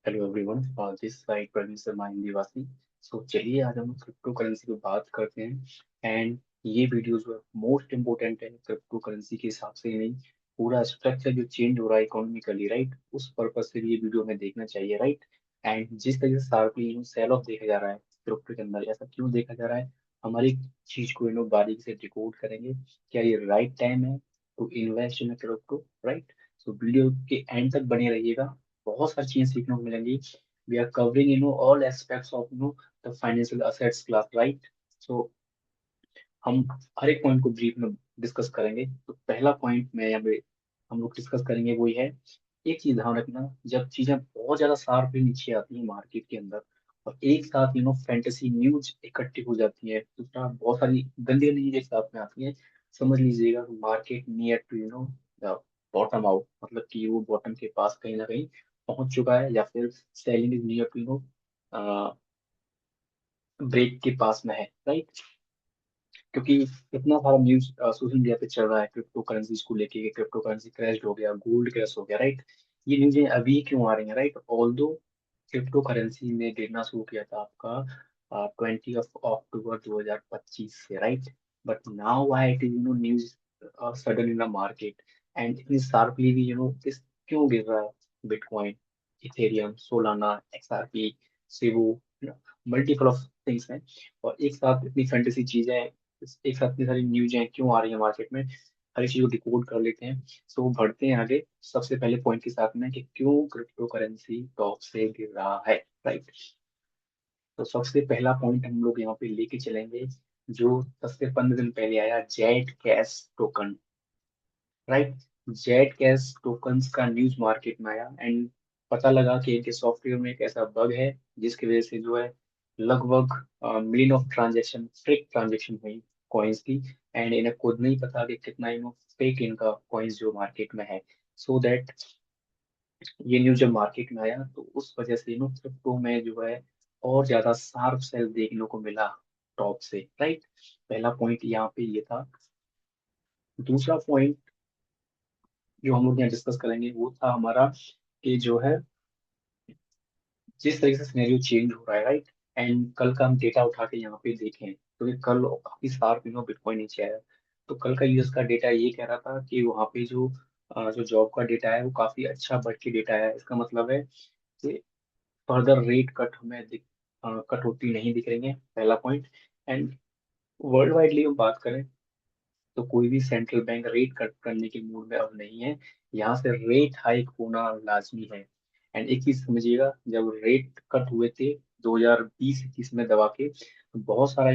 Hello everyone, this side Praveen Sharma हिंदीवासी। चलिए आज हम क्रिप्टो करेंसी पे बात करते हैं। एंड ये वीडियो जो है मोस्ट इम्पोर्टेंट है क्रिप्टो करेंसी के हिसाब से ही नहीं, पूरा स्ट्रक्चर जो चेंज हो रहा है इकोनॉमिकली, राइट, उस पर्पज से भी ये वीडियो हमें देखना चाहिए, राइट। एंड जिस तरीके से शार्पली सेल ऑफ देखा जा रहा है क्रिप्टो के अंदर, ऐसा क्यों देखा जा रहा है, हमारी चीज को बारीकी से डिकोड करेंगे। क्या ये राइट टाइम है to invest in crypto, right. Video के एंड तक बने रहिएगा, बहुत सारी चीजें सीखने को मिलेंगी। We are covering all aspects of the financial assets class, right. So हम हर एक पॉइंट को ब्रीफ में डिस्कस करेंगे। तो पहला पॉइंट में यहाँ पे हम लोग डिस्कस करेंगे वही है, एक चीज ध्यान रखना, जब चीजें बहुत ज्यादा शार्पली नीचे आती हैं मार्केट के अंदर और एक साथ फैंटेसी न्यूज इकट्ठी हो जाती है, दूसरा बहुत सारी गंदी गंदी चीजें एक साथ में आती हैं, समझ लीजिएगा market near to bottom out, मतलब कि वो बॉटम के पास कहीं ना कहीं पहुंच चुका है, या फिर selling is near to break के पास में है, राइट। क्योंकि इतना सारा न्यूज सोशल मीडिया पे चल रहा है क्रिप्टो करेंसीज को लेके कि क्रिप्टो करेंसी क्रैश हो गया, गोल्ड क्रैश हो गया, राइट। ये न्यूज़ें अभी क्यों आ रही हैं, राइट। ऑल्दो क्रिप्टो करेंसी ने गिरना शुरू किया था आपका 20 अक्टूबर 2025 से, right. But now why it is news sudden in the market and इतनी शार्पली भी दिस क्यों गिर रहा है। बिटकॉइन, इथेरियम, सोलाना, एक्सआरपी, सिबो, मल्टीपल ऑफ थिंग्स हैं, और एक साथ इतनी फैंटेसी चीजें, एक साथ इतनी सारी न्यूज हैं क्यों आ रही है मार्केट में, हर एक चीज को डिकोड कर लेते हैं। बढ़ते हैं आगे सबसे पहले पॉइंट के साथ में कि क्यों क्रिप्टो करेंसी टॉप से गिर रहा है, राइट। तो सबसे पहला पॉइंट हम लोग यहाँ पे लेके चलेंगे, जो 10 से 15 दिन पहले आया, Z cash token, right. Z cash tokens का न्यूज मार्केट में आया एंड पता लगा कि इनके सॉफ्टवेयर में एक ऐसा बग है जिसकी वजह से जो है लगभग million of transaction, fake transaction हुई कॉइन्स की। एंड इन्हें खुद नहीं पता कि कितना फेक इनका कॉइन्स जो मार्केट में है। दैट ये न्यूज जब मार्केट में आया तो उस वजह से क्रिप्टो में जो है और ज्यादा शार्प सेल देखने को मिला टॉप से, राइट। पहला पॉइंट यहाँ पे ये था। दूसरा पॉइंट जो हम लोग यहाँ डिस्कस करेंगे वो था हमारा कि जो है जिस तरीके से सिनेरियो चेंज हो रहा है, राइट। एंड कल का हम डेटा उठा के यहाँ पे देखें तो ये कल काफी शार्प बिटकॉइन नीचे आया। तो कल का यूएस का डेटा ये कह रहा था कि वहाँ पे जो जॉब का डेटा है वो काफी अच्छा बढ़ के डेटा है, इसका मतलब है कि फर्दर रेट कट कट होती नहीं दिख रही है, पहला पॉइंट। एंड वर्ल्ड वाइडली हम बात करें तो कोई भी सेंट्रल बैंक रेट कट करने के मूड में अब नहीं है, यहाँ से रेट हाइक होना लाजमी है। एंड एक चीज समझिएगा, जब रेट कट हुए थे 2020-21 में दबा के, तो बहुत सारा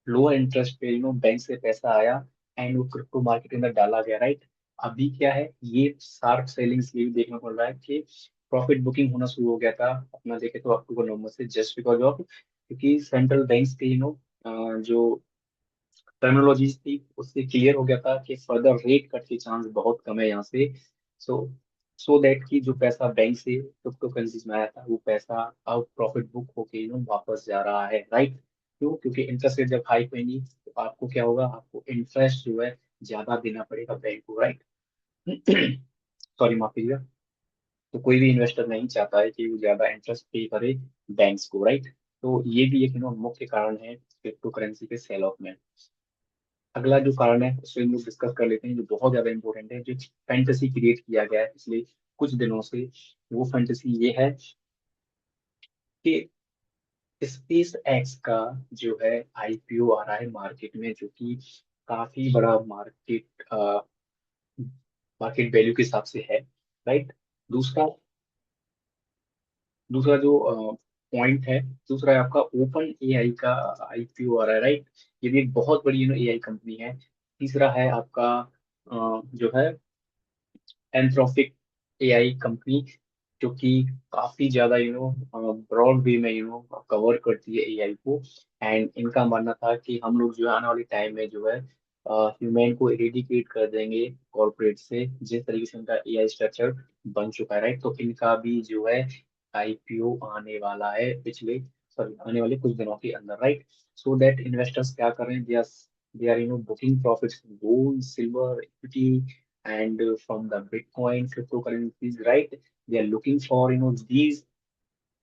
लोअर इंटरेस्ट पे बैंक से पैसा आया एंड वो क्रिप्टो मार्केट के अंदर डाला गया, राइट। अभी क्या है, ये शार्प सेलिंग ये भी देखने को मिल रहा है कि प्रॉफिट बुकिंग होना शुरू हो गया था अपना देखे तो अक्टूबर नवंबर से, जस्ट बिकॉज ऑफ क्योंकि सेंट्रल बैंक्स के जो टर्मिनोलॉजीज थी उससे क्लियर हो गया था कि फर्दर रेट कट के चांस बहुत कम है यहाँ से। सो दैट कि जो पैसा बैंक से क्रिप्टो करेंसीज में आया था वो पैसा आउट प्रॉफिट बुक होके वापस जा रहा है, राइट। क्यों? क्योंकि इंटरेस्ट रेट जब हाइक होंगी तो आपको क्या होगा, आपको इंटरेस्ट जो है ज्यादा देना पड़ेगा बैंक को, राइट। सॉरी, माफ कीजिएगा। तो कोई भी इन्वेस्टर नहीं चाहता है कि वो ज्यादा इंटरेस्ट पे करे बैंक्स को, राइट। तो ये भी एक मुख्य कारण है क्रिप्टो करेंसी के सेल ऑफ में। अगला जो कारण है उसको हम लोग डिस्कस कर लेते हैं, जो बहुत ज्यादा इंपॉर्टेंट है, जो फैंटेसी क्रिएट किया गया है पिछले कुछ दिनों से। वो फैंटेसी ये है कि स्पेस एक्स का जो है आईपीओ आ रहा है मार्केट में, जो कि काफी बड़ा मार्केट वैल्यू के हिसाब से है, राइट। दूसरा दूसरा जो पॉइंट है, दूसरा है आपका ओपन एआई का आईपीओ आ रहा है, राइट। ये भी एक बहुत बड़ी एआई कंपनी है। तीसरा है आपका जो है एंथ्रोपिक एआई कंपनी, जो कि काफी ज्यादा ब्रॉड वे में कवर करती है एआई को। एंड इनका मानना था कि हम लोग जो है आने वाले टाइम में जो है ह्यूमन को इरेडिकेट कर देंगे कॉर्पोरेट से, जिस तरीके से उनका एआई स्ट्रक्चर बन चुका है, राइट। तो इनका भी जो है आईपीओ आने वाला है पिछले सॉरी आने वाले कुछ दिनों के अंदर, राइट। दैट इन्वेस्टर्स क्या कर रहे हैं, they are booking profits, gold, silver, equity, and from the Bitcoin cryptocurrencies, right? They are looking for these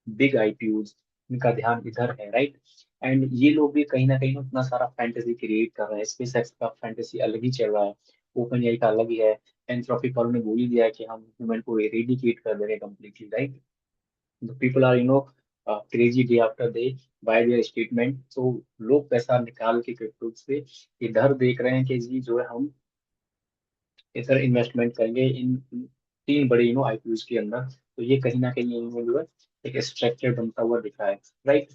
big IPOs, इनका ध्यान इधर है, राइट? एंड ये लोग भी कहीं ना कहीं अपना सारा फैंटेसी क्रिएट कर रहे हैं। स्पेस एक्स का फैंटेसी अलग ही चल रहा है, ओपन एआई का अलग ही है। एंथ्रोपिक वालों ने बोल ही दिया है कि हम ह्यूमन को इरेडिकेट कर देंगे completely, right? The people are crazy day after day by their statement. तो लोग पैसा निकाल के क्रिप्टो से इधर देख रहे हैं कि जी जो है हम इधर इन्वेस्टमेंट करेंगे इन तीन बड़े आईपीओ के अंदर। तो ये कहीं ना कहीं इनमें जो है एक स्ट्रक्चर बनता हुआ दिख रहा है, राइट?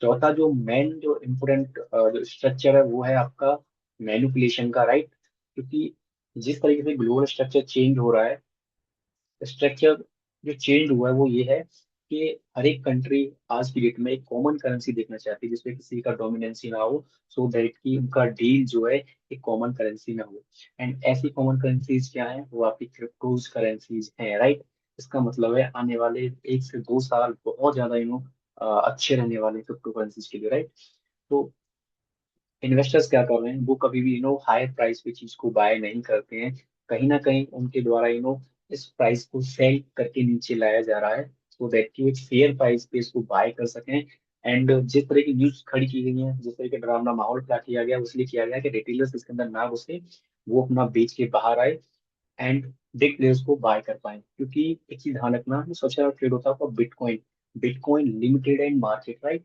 चौथा जो मेन जो इम्पोर्टेंट जो स्ट्रक्चर है वो है आपका मैनिपुलेशन का, राइट? क्योंकि जिस तरीके से ग्लोबल स्ट्रक्चर चेंज हो रहा है, स्ट्रक्चर जो चेंज हुआ है वो ये है कि हर एक कंट्री आज की डेट में एक कॉमन करेंसी देखना चाहती है जिसमें किसी का डोमिनेंसी ना हो, सो दैट कि उनका डील जो है एक कॉमन करेंसी में हो। एंड ऐसी कॉमन करेंसीज क्या है? वो आपकी क्रिप्टोज करेंसीज हैं, राइट? इसका मतलब है आने वाले 1 से 2 साल बहुत ज्यादा अच्छे रहने वाले क्रिप्टो करेंसीज के लिए, राइट? तो इन्वेस्टर्स क्या कर रहे हैं, वो कभी भी हायर प्राइस पे चीज को बाय नहीं करते हैं। कहीं ना कहीं उनके द्वारा इस प्राइस को सेल करके नीचे लाया जा रहा है, सो दैट कि वो एक फेयर प्राइस पे इसको बाय कर सकें। एंड जिस तरह की न्यूज खड़ी की गई है, जिस तरह का डरावना माहौल क्या किया गया, उसलिए किया गया कि रिटेलर्स इसके अंदर ना घुसे, वो अपना बेच के बाहर आए एंड बिग प्लेयर्स को बाय कर पाए। क्योंकि एक चीज ध्यान रखना, जो सबसे ज्यादा ट्रेड होता है आपका bitcoin, bitcoin limited and market, right?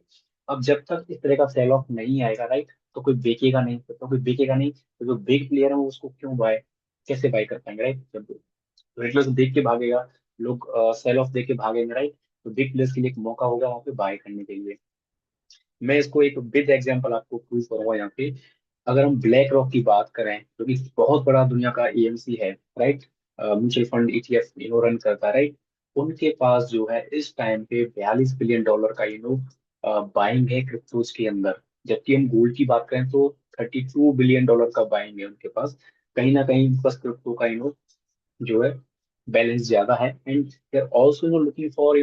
अब जब तक इस तरह का सेल ऑफ नहीं आएगा, राइट, तो कोई बेचेगा नहीं, तो कोई बेचेगा नहीं, तो जो बिग प्लेयर है वो उसको क्यों बाय, कैसे बाय कर पाएंगे, राइट? जब रेगुलर देख के भागेगा, लोग सेल ऑफ देख के भागेंगे, राइट? तो बिग प्लेयर्स के लिए एक मौका होगा वहां पे बाय करने के लिए। मैं इसको एक विद एग्जांपल आपको प्रूव करूंगा यहाँ पे। अगर हम ब्लैक रॉक की बात करें, जो कि बहुत बड़ा दुनिया का एएमसी है, right, mutual fund ETF run करता है, राइट? उनके पास जो है इस टाइम पे $42 बिलियन का बाइंग है क्रिप्टोज के अंदर। जबकि हम गोल्ड की बात करें तो $32 बिलियन का बाइंग है उनके पास। कहीं ना कहीं उनके पास क्रिप्टो का जो है बैलेंस ज्यादा है। And they are also looking for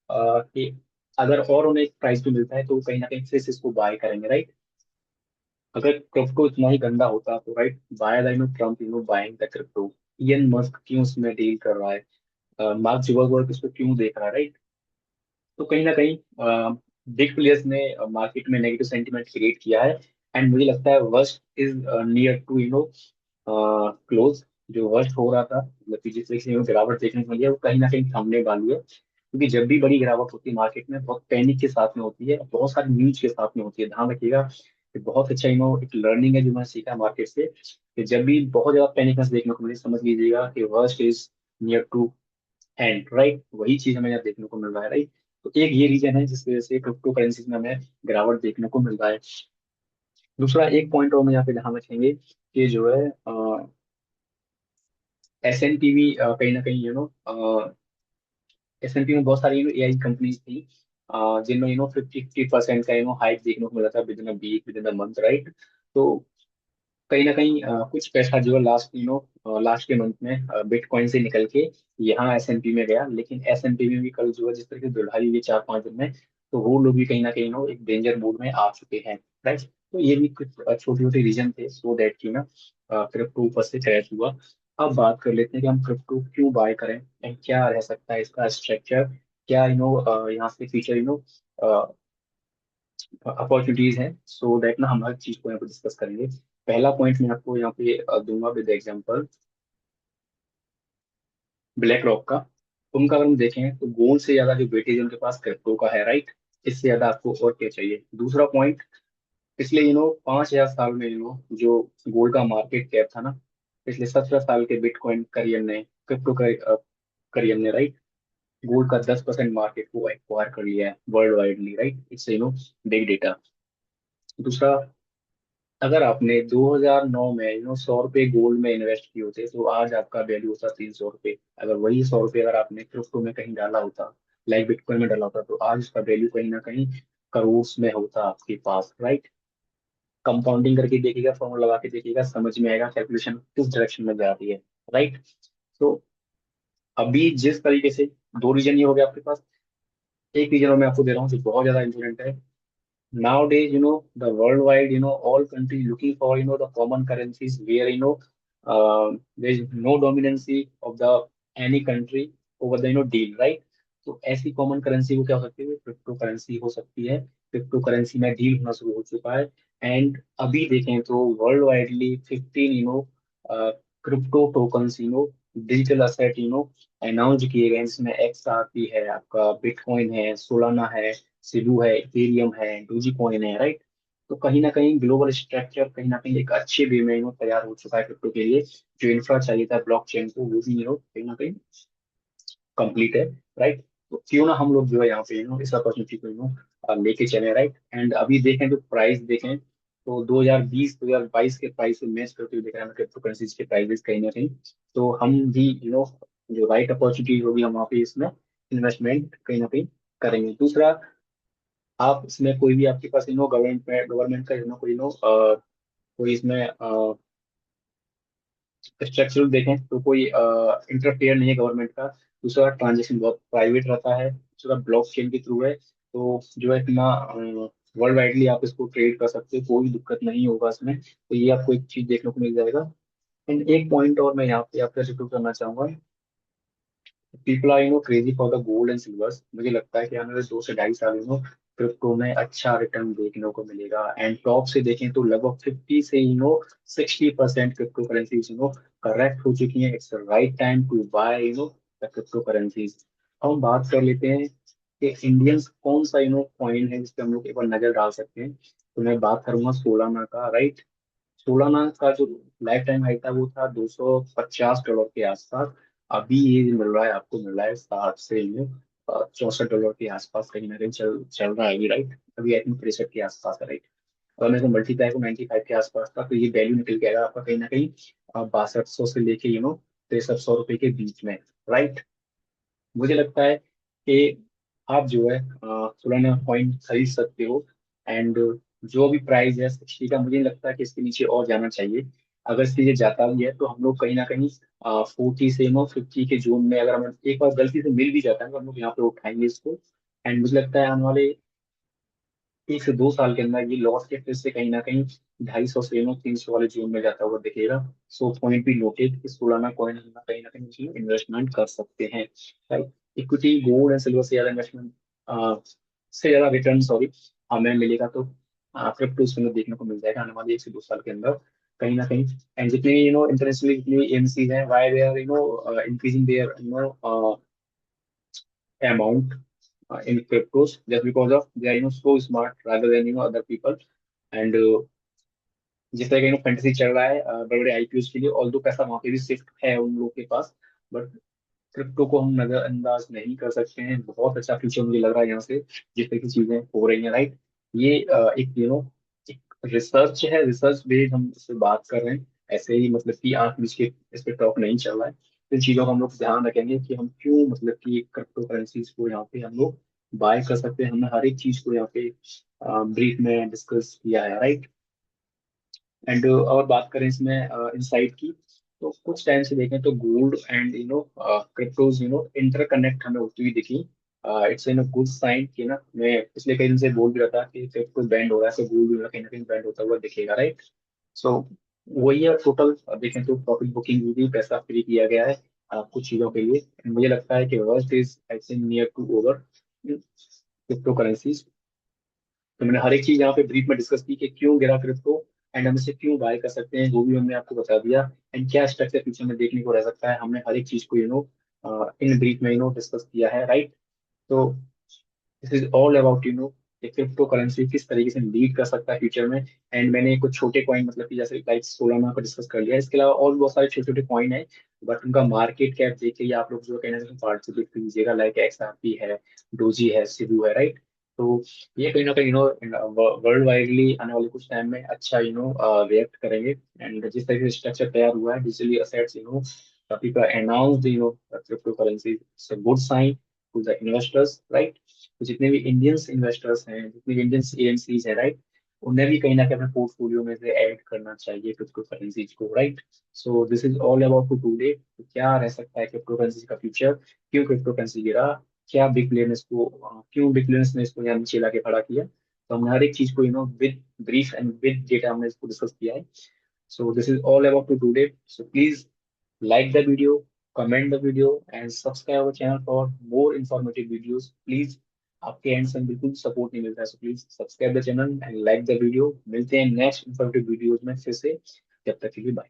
कि अगर और उन्हें एक प्राइस भी मिलता है तो वो कहीं ना कहीं फिर से इसको बाय करेंगे, राइट? अगर क्रिप्टो इतना ही गंदा होता तो, right, by the Trump buying the crypto, Ian Musk क्यों उसमें डील कर रहा है, मार्क जुगरबर्ग इसको क्यों देख रहा है, राइट? तो कहीं ना कहीं बिग प्लेयर्स ने मार्केट में नेगेटिव सेंटीमेंट क्रिएट किया है। एंड मुझे लगता है worst is near to close. जो वर्स्ट हो रहा था, मतलब कि जिस तरीके से गिरावट देखने को मिली है, वो कहीं ना कहीं थमने वाली है। क्योंकि जब भी बड़ी गिरावट होती है मार्केट में, बहुत पैनिक के साथ में होती है, बहुत सारी न्यूज के साथ में होती है। ध्यान रखिएगा कि बहुत अच्छा एक लर्निंग है जो मैंने सीखा मार्केट से, कि जब भी बहुत ज्यादा पैनिकनेस देखने को मिले, समझ लीजिएगा कि worst is near to hand, right? वही चीज हमें यहाँ देखने को मिल रहा है, राइट? तो एक ये रीजन है जिस वजह से क्रिप्टो करेंसीज में हमें गिरावट देखने को मिल रहा है। दूसरा एक पॉइंट और हम यहाँ पे ध्यान रखेंगे कि जो है एस एन पी भी कहीं ना कहीं एस एन पी में बहुत सारी एआई कंपनीज थी, जिनमें 50% का हाइक देखने को मिला था within a week, within a month, right? तो कहीं ना कहीं कुछ पैसा जो है लास्ट के मंथ में बिटकॉइन से निकल के यहाँ एसएनपी में गया। लेकिन एसएनपी में भी कल जो है जिस तरह की दुल्हाई हुई 4-5 दिन में, तो वो लोग भी कहीं ना कहीं एक डेंजर मोड में आ चुके हैं, राइट? तो ये भी कुछ छोटे छोटे रीजन थे सो दैट की ना क्रिप्टो ऊपर से क्रैश हुआ। अब बात कर लेते हैं कि हम क्रिप्टो क्यों बाय करें एंड क्या रह सकता है इसका स्ट्रक्चर, क्या यहाँ से फीचर अपॉर्चुनिटीज हैं, सो दैट ना हम हर चीज को यहाँ पे डिस्कस करेंगे। पहला पॉइंट मैं आपको यहाँ पे दूंगा विद एग्जांपल ब्लैक रॉक का। उनका अगर हम देखें तो गोल्ड से ज्यादा जो वेटेज उनके पास क्रिप्टो का है, राइट? इससे ज्यादा आपको और क्या चाहिए? दूसरा पॉइंट, पिछले 5,000 साल में जो गोल्ड का मार्केट कैप था ना, पिछले 17 साल के बिटकॉइन करियर ने, क्रिप्टो करियर ने, राइट, गोल्ड का 10% मार्केट को एक्वायर कर लिया है world widely, right? It's big data. दूसरा, अगर आपने 2009 में 100 रुपए गोल्ड में इन्वेस्ट किए होते तो आज आपका वैल्यू होता 300 रुपए। अगर वही 100 रुपए अगर आपने क्रिप्टो में कहीं डाला होता, लाइक बिटकॉइन में डाला होता, तो आज उसका वैल्यू कहीं ना कहीं करोड़ में होता आपके पास, राइट? कंपाउंडिंग करके देखिएगा, फॉर्मूला लगा के देखिएगा, समझ में आएगा कैलकुलेशन किस डायरेक्शन में जा रही है, राइट? तो अभी जिस तरीके से दो रीजन ये हो गया आपके पास। एक रीजन मैं आपको दे रहा हूँ जो बहुत ज्यादा इंपॉर्टेंट है। Nowadays, the worldwide, all countries looking for, the common currencies where, there is no dominancy of the any country over the deal, right. तो ऐसी कॉमन करेंसी वो क्या हो सकती है, क्रिप्टो करेंसी हो सकती है। क्रिप्टो करेंसी में डील होना शुरू हो चुका है। एंड अभी देखें तो world widely 15 crypto tokens digital asset announce किए गए हैं, जिसमें XRP है, आपका बिटकॉइन है, सोलाना है, सिबू है, इथेरियम है, डोजी कॉइन है, राइट। तो कहीं ना कहीं ग्लोबल स्ट्रक्चर कहीं ना कहीं एक अच्छे वे में तैयार हो चुका है क्रिप्टो के लिए। जो इंफ्रा चाहिए था ब्लॉकचेन को, वो भी कहीं ना कहीं कंप्लीट है, राइट। तो क्यों ना हम लोग जो है यहाँ पे इस अपॉर्चुनिटी को लेके चले, राइट। एंड अभी देखें तो प्राइस देखें तो 2020 2022 के प्राइस से मैच करते हुए देख रहे हैं क्रिप्टो करेंसीज के प्राइसेस कहीं ना कहीं। तो हम भी जो राइट अपॉर्चुनिटी होगी हम वहाँ पे इसमें इन्वेस्टमेंट कहीं ना कहीं करेंगे। दूसरा, आप इसमें कोई भी आपके पास गवर्नमेंट का कोई इसमें स्ट्रक्चरल देखें तो कोई इंटरफेयर नहीं है गवर्नमेंट का। दूसरा, ट्रांजेक्शन बहुत प्राइवेट रहता है। दूसरा, ब्लॉकचेन के थ्रू है, तो जो है इतना वर्ल्ड वाइडली आप इसको ट्रेड कर सकते हो, कोई दिक्कत नहीं होगा इसमें। तो ये आपको एक चीज देखने को मिल जाएगा। एंड एक पॉइंट और मैं यहाँ पे आपका जिक्र करना चाहूंगा। People are crazy for the gold and silvers. मुझे लगता है कि आने वाले 2 से 2.5 साल क्रिप्टो में अच्छा रिटर्न देखने को मिलेगा। एंड टॉप से देखें तो लगभग 50 से 60% क्रिप्टो करेंसीज करेक्ट हो चुकी हैं। It's right time to buy the crypto currencies. अब हम बात कर लेते हैं कि इंडियंस कौन सा कॉइन है जिस पे हम लोग एक बार नजर डाल सकते हैं। तो मैं बात करूंगा सोलाना का, राइट। सोलाना का जो लाइफ टाइम हाई था वो था $250 के आसपास। अभी ये मिल रहा है 60 से 64 डॉलर के आसपास, कहीं ना कहीं चल चल रहा है अभी, राइट। अभी आई थिंक 63 के आसपास है, राइट। अगर मेरे को मल्टीप्लाई को 95 के आसपास था, तो ये वैल्यू निकल के आएगा आपका कहीं ना कहीं 6200 से लेके 6300 रुपए के बीच में, राइट। मुझे लगता है कि आप जो है सोलाना कॉइन खरीद सकते हो। एंड जो भी प्राइस है 60 का, मुझे नहीं लगता कि इसके नीचे और जाना चाहिए। अगर इसके नीचे जाता भी है तो हम लोग कहीं ना कहीं 40 से 50 के जोन में, अगर हम एक बार गलती से मिल भी जाता है तो हम लोग यहाँ पे उठाएंगे इसको। एंड मुझे लगता है आने वाले 1 से 2 साल के अंदर ये लॉस के फिर से कहीं ना कहीं 250 से 300 वाले जोन में जाता हुआ दिखेगा। सो पॉइंट भी नोटेड कि सोलाना कॉइन हम कहीं ना कहीं इसमें इन्वेस्टमेंट कर सकते हैं, right. Equity gold and silver से ज्यादा इन्वेस्टमेंट से ज्यादा रिटर्न, सॉरी, हमें मिलेगा तो क्रिप्टो इसमें देखने को मिल जाएगा आने वाले 1 से 2 साल के अंदर कहीं ना कहीं। एंड जितने इंटरनेशनली जितनी एमसी हैं, why they are increasing their amount in cryptos, just because of they are so smart rather than other people. And जिस तरह का फैंटेसी चल रहा है बड़े बड़े आईपीओ के लिए, ऑल दो पैसा वहां पे भी शिफ्ट है उन लोगों के पास, बट क्रिप्टो को हम नजरअंदाज नहीं कर सकते हैं। बहुत अच्छा फ्यूचर मुझे लग रहा है यहाँ से जिस तरह की चीजें हो रही हैं, राइट। ये एक एक रिसर्च है, रिसर्च बेस्ड हम इस पे बात कर रहे हैं। ऐसे ही मतलब कि आंख बीच के इस पे टॉक नहीं चल रहा है। तो इन चीजों का हम लोग ध्यान रखेंगे कि हम क्यों मतलब कि क्रिप्टो करेंसीज को यहाँ पे हम लोग बाय कर सकते हैं। हमने हर एक चीज को यहाँ पे ब्रीफ में डिस्कस किया है, राइट। एंड और बात करें इसमें इनसाइट की, तो कुछ टाइम से देखें तो गोल्ड एंड क्रिप्टोज इंटरकनेक्ट हमें होती हुई दिखी। इट्स इन गुड साइन कि ना, मैं पिछले कई दिन से बोल भी रहा था कि क्रिप्टो बैंड हो रहा है, तो गोल्ड भी कहीं ना कहीं बैंड होता हुआ दिखेगा, राइट। सो वही है टोटल। देखें तो प्रॉफिट बुकिंग भी पैसा फ्री किया गया है कुछ चीजों के लिए। And मुझे लगता है कि worst is I think near to over crypto currencies. तो मैंने हर एक चीज यहाँ पे ब्रीफ में डिस्कस की कि क्यों गिरा क्रिप्टो, एंड हम इसे क्यों बाय कर सकते हैं वो भी हमने आपको बता दिया। एंड क्या स्ट्रक्चर फ्यूचर में देखने को रह सकता है, हमने हर एक चीज को इन ब्रीफ में डिस्कस किया है, राइट। तो this is all about crypto currency किस तरीके से लीड कर सकता है फ्यूचर में। एंड मैंने कुछ छोटे कॉइन मतलब कि जैसे लाइक सोलाना को डिस्कस कर लिया, इसके अलावा और भी बहुत सारे छोटे छोटे कॉइन है, बट उनका मार्केट कैप देख के ही आप लोग जो कहना है पार्टिसिपेट कीजिएगा। लाइक XRP है, डोजी है, सिबू है, राइट। तो ये कहीं ना कहीं वर्ल्ड वाइडली आने वाले कुछ टाइम में अच्छा रिएक्ट करेंगे। एंड जिस तरीके से स्ट्रक्चर तैयार हुआ है digitally assets people announced cryptocurrency, it's a good sign to the investors, right। तो जितने भी इंडियंस इन्वेस्टर्स हैं, जितने भी इंडियंस एएमसीज हैं, राइट, उन्हें भी कहीं ना कहीं अपने पोर्टफोलियो में से ऐड करना चाहिए क्रिप्टो करेंसीज को, right. So this is all about to today. तो क्या रह सकता है क्रिप्टो करेंसी का फ्यूचर, क्यों क्रिप्टो करेंसी गिरा, क्या बिग प्लेयर्स को क्यों बिग प्लेयर्स ने इसको यहाँ नीचे ला के खड़ा किया। तो हमने हर एक चीज को with brief and with data हमने इसको डिस्कस किया है। So this is all about to today. So please like the video, comment the video and subscribe our channel for more informative videos. Please आपके एंड से बिल्कुल support नहीं मिलता है, so please subscribe the channel and like the video. मिलते हैं next informative videos में फिर से, जब तक के लिए बाय।